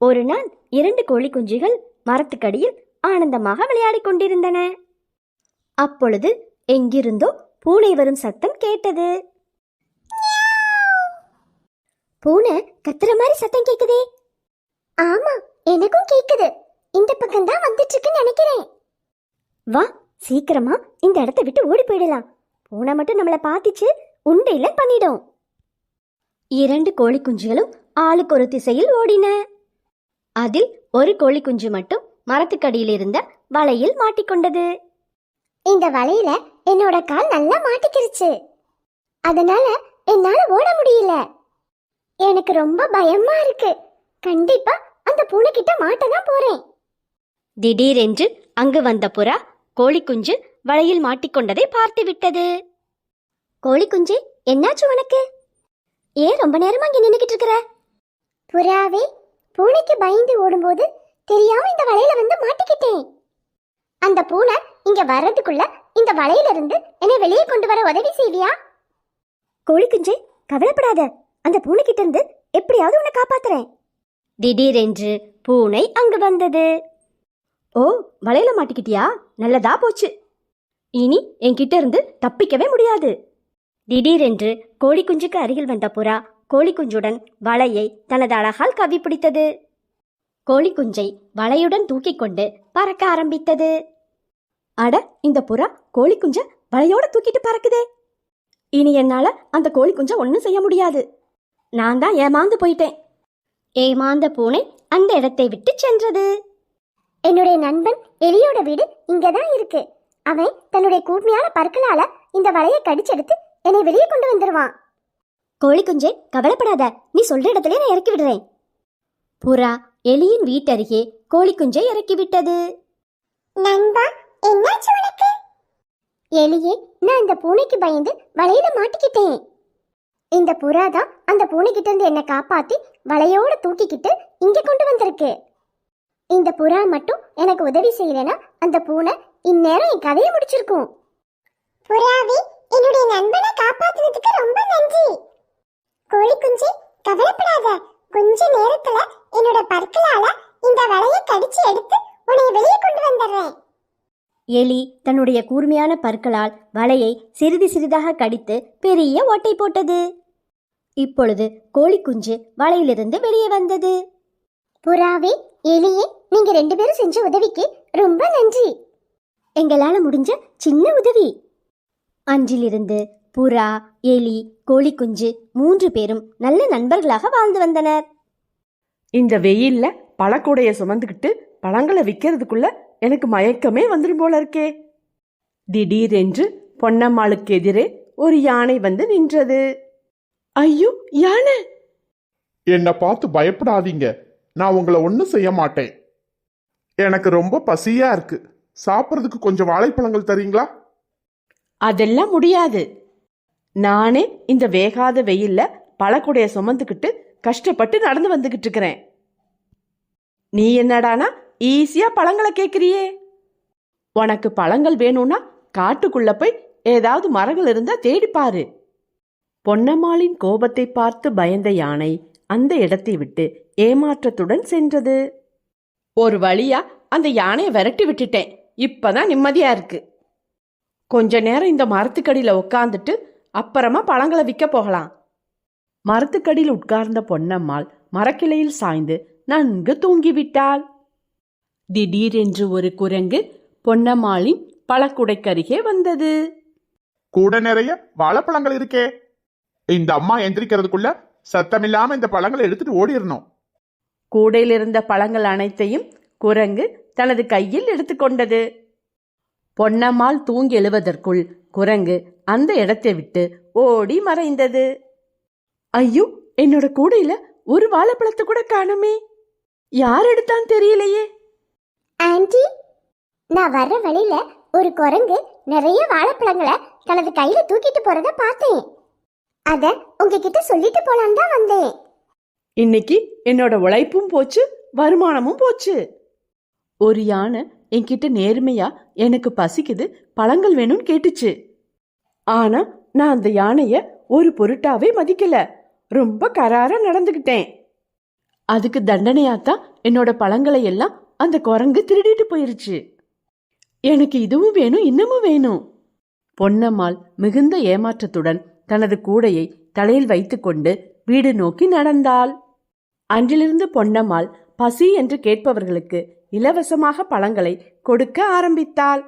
ஒரு நாள் 2 கோழி குஞ்சுகள் மரத்துக்கடியில் ஆனந்தமாக விளையாடிக் கொண்டிருந்தன. அப்பொழுது எங்கிருந்தோ பூனை வரும் சத்தம் கேட்டது. பூனை கத்துற மாதிரி சத்தம் கேக்குதே. ஆமா, எனக்கும் கேக்குது. இந்த பக்கம் தான் வந்துட்டு இருக்குன்னு நினைக்கிறேன். வா, சீக்கிரமா இந்த இடத்தை விட்டு ஓடி போயிடலாம். பூனை மட்டும் நம்மளை பார்த்துச்சு உண்டையில பண்ணிடும். 2 கோழி குஞ்சுகளும் ஆளுக்கு ஒரு திசையில் ஓடின. அதில் ஒரு கோழி குஞ்சு மட்டும் மரத்துக்கடியில் இருந்த வலையில் மாட்டிக்கொண்டது. இந்த வலையில என்னோட கால் நல்லா மாட்டிக்கிருச்சு. அதனால என்னால ஓட முடியல. எனக்கு ரொம்ப பயமா இருக்கு. கண்டிப்பா அந்த பூனை கிட்ட மாட்டதான் போறேன். திடீரென்று அங்கு வந்த புறா கோழி குஞ்சு வலையில் மாட்டிக்கொண்டதை பார்த்து விட்டது. கோழி குஞ்சு, என்னாச்சு உனக்கு? ஏன் ரொம்ப நேரமா இங்க நின்னுக்கிட்டு இருக்கிற? புறாவே, பூனைக்கு பயந்து ஓடும்போது தெரியாம இந்த வலையில வந்து மாட்டிக்கிட்டேன். அந்த பூனை இங்க வர்றதுக்குள்ள இந்த வலையில இருந்து என்னை வெளியே கொண்டு வர உதவி செய்வியா? கோழி குஞ்சு, கவலைப்படாத. அந்த பூனை கிட்ட இருந்து எப்படியாவது உன்னை காப்பாத்துறேன். திடீரென்று பூனை அங்கு வந்தது. ஓ, வலையில மாட்டிக்கிட்டியா? நல்லதா போச்சு. இனி என்கிட்ட இருந்து தப்பிக்கவே முடியாது. திடீரென்று கோழி குஞ்சுக்கு அருகில் வந்த புறா கோழி குஞ்சுடன் வலையை தனது அழகால் கவ்வி பிடித்தது. கோழி குஞ்சை வலையுடன் தூக்கி கொண்டு பறக்க ஆரம்பித்தது. அட, இந்த புறா கோழி குஞ்ச வலையோட தூக்கிட்டு பறக்குதே. இனி என்னால அந்த கோழி குஞ்ச ஒன்னும் செய்ய முடியாது. நான் தான் ஏமாந்து போயிட்டேன். ஏமாந்த பூனை அந்த இடத்தை விட்டு சென்றது. என்னுடைய நண்பன் எலியோட வீடு இங்கதான் இருக்கு. அவன் தன்னுடைய கூர்மையான பற்களால இந்த வலையை கடிச்செடுத்து என்னை வெளியே கொண்டு வந்துருவான். கோழி குஞ்சே, கவலைப்படாத. நீ சொல்ற இடத்துல நான் இறக்கி விடுறேன். புறா எலியின் வீட்டருகே கோழி குஞ்சை இறக்கி விட்டது. நண்பா, என்னாச்சு உனக்கு? எலியே, நான் இந்த பூனைக்கு பயந்து வலையில மாட்டிக்கிட்டேன். இந்த புறா தான் அந்த பூனை கிட்ட இருந்து என்னை காப்பாத்தி வலையோட தூக்கிக்கிட்டு இங்க கொண்டு வந்திருக்கு. இந்த புறா மட்டும் எனக்கு உதவி செய்யலனா அந்த பூனை இந்நேரம் என் கதையை முடிச்சிருக்கும். புறாவே, என்னுடைய நண்பனை காப்பாத்துறதுக்கு ரொம்ப நன்றி. கோழி குஞ்சு, கவலைப்படாத. கொஞ்ச நேரத்துல என்னோட பற்களால இந்த வலையை கடிச்சு எடுத்து உன்னை வெளியே கொண்டு வந்துடுறேன். எலி தன்னுடைய கூர்மையான பற்களால் வலையை சிறிது சிறிதாக கடித்து பெரிய ஓட்டை போட்டது. இப்பொழுது கோழி குஞ்சு வலையிலிருந்து வெளியே வந்தது. புறாவே, எலியே, நீங்க 2 பேரும் செஞ்ச உதவிக்கு ரொம்ப நன்றி. எங்களால முடிஞ்ச சின்ன உதவி. அன்றிலிருந்து புறா, எலி, கோழி குஞ்சு 3 பேரும் நல்ல நண்பர்களாக வாழ்ந்து வந்தனர். இந்த வெயில்ல பழக்கூடைய சுமந்துக்கிட்டு பழங்களை விற்கிறதுக்குள்ள எனக்கு மயக்கமே வந்துடும் போல இருக்கே. திடீரென்று பொன்னம்மாளுக்கு எதிரே ஒரு யானை வந்து நின்றது. ஐயோ, யானை! என்னை பார்த்து பயப்படாதீங்க. நான் உங்களை ஒன்றும் செய்ய மாட்டேன். எனக்கு ரொம்ப பசியா இருக்கு. சாப்பிட்றதுக்கு கொஞ்சம் வாழைப்பழங்கள் தரீங்களா? அதெல்லாம் முடியாது. நானே இந்த வேகாத வெயில்ல பழக்கூடைய சுமந்துக்கிட்டு கஷ்டப்பட்டு நடந்து வந்துகிட்டு இருக்கிறேன். நீ என்னடானா ஈஸியா பழங்களை கேட்குறியே. உனக்கு பழங்கள் வேணும்னா காட்டுக்குள்ள போய் ஏதாவது மரங்கள் இருந்தா தேடிப்பாரு. பொன்னம்மாளின் கோபத்தை பார்த்து பயந்த யானை அந்த இடத்தை விட்டு ஏமாற்றத்துடன் சென்றது. ஒரு வழியா அந்த யானையை விரட்டி விட்டுட்டேன். இப்பதான் நிம்மதியா இருக்கு. கொஞ்ச நேரம் இந்த மரத்துக்கடியில உட்கார்ந்துட்டு அப்புறமா பழங்களை விற்க போகலாம். மரத்துக்கடியில் உட்கார்ந்த பொன்னம்மாள் மரக்கிளையில் சாய்ந்து நன்கு தூங்கிவிட்டாள். திடீரென்று ஒரு குரங்கு பொன்னம்மாளின் பழக்குடைக்கருகே வந்தது. கூட நிறைய வாழைப்பழங்கள் இருக்கே. இந்த அம்மா எந்திரிக்கிறதுக்குள்ள சத்தமில்லாம இந்த பழங்களை எடுத்துட்டு ஓடிடணும். கூடையில் இருந்த பழங்கள் அனைத்தையும் குரங்கு தனது கையில் எடுத்துக்கொண்டது. பொன்னம்மாள் தூங்கி எழுவதற்குள் குரங்கு அந்த இடத்தை விட்டு ஓடி மறைந்தது. ஐயோ, என்னோட கூடையில ஒரு வாழைப்பழத்தை கூட காணுமே. யார் எடுத்தான் தெரியலையே. ஆன்ட்டி, நான் வர்ற வழியில ஒரு குரங்கு நிறைய வாழைப்பழங்களை தனது கையில தூக்கிட்டு போறத பார்த்தேன். அத உங்ககிட்ட சொல்லிட்டு போலான்னு தான் வந்தேன். இன்னைக்கு என்னோட உழைப்பும் போச்சு, வருமானமும் போச்சு. ஒரு யானை என்கிட்ட நேர்மையா எனக்கு பசிக்குது, பழங்கள் வேணும்னு கேட்டுச்சு. ஆனா நான் அந்த யானைய ஒரு பொருட்டாவே மதிக்கல. ரொம்ப கராரா நடந்துகிட்டேன். அதுக்கு தண்டனையாத்தான் என்னோட பழங்களை எல்லாம் அந்த குரங்கு திருடிட்டு போயிருச்சு. எனக்கு இதுவும் வேணும், இன்னமும் வேணும். பொன்னம்மாள் மிகுந்த ஏமாற்றத்துடன் தனது கூடையை தலையில் வைத்துக்கொண்டு வீடு நோக்கி நடந்தாள். அன்றிலிருந்து பொன்னம்மாள் பசி என்று கேட்பவர்களுக்கு இலவசமாக பழங்களை கொடுக்க ஆரம்பித்தாள்.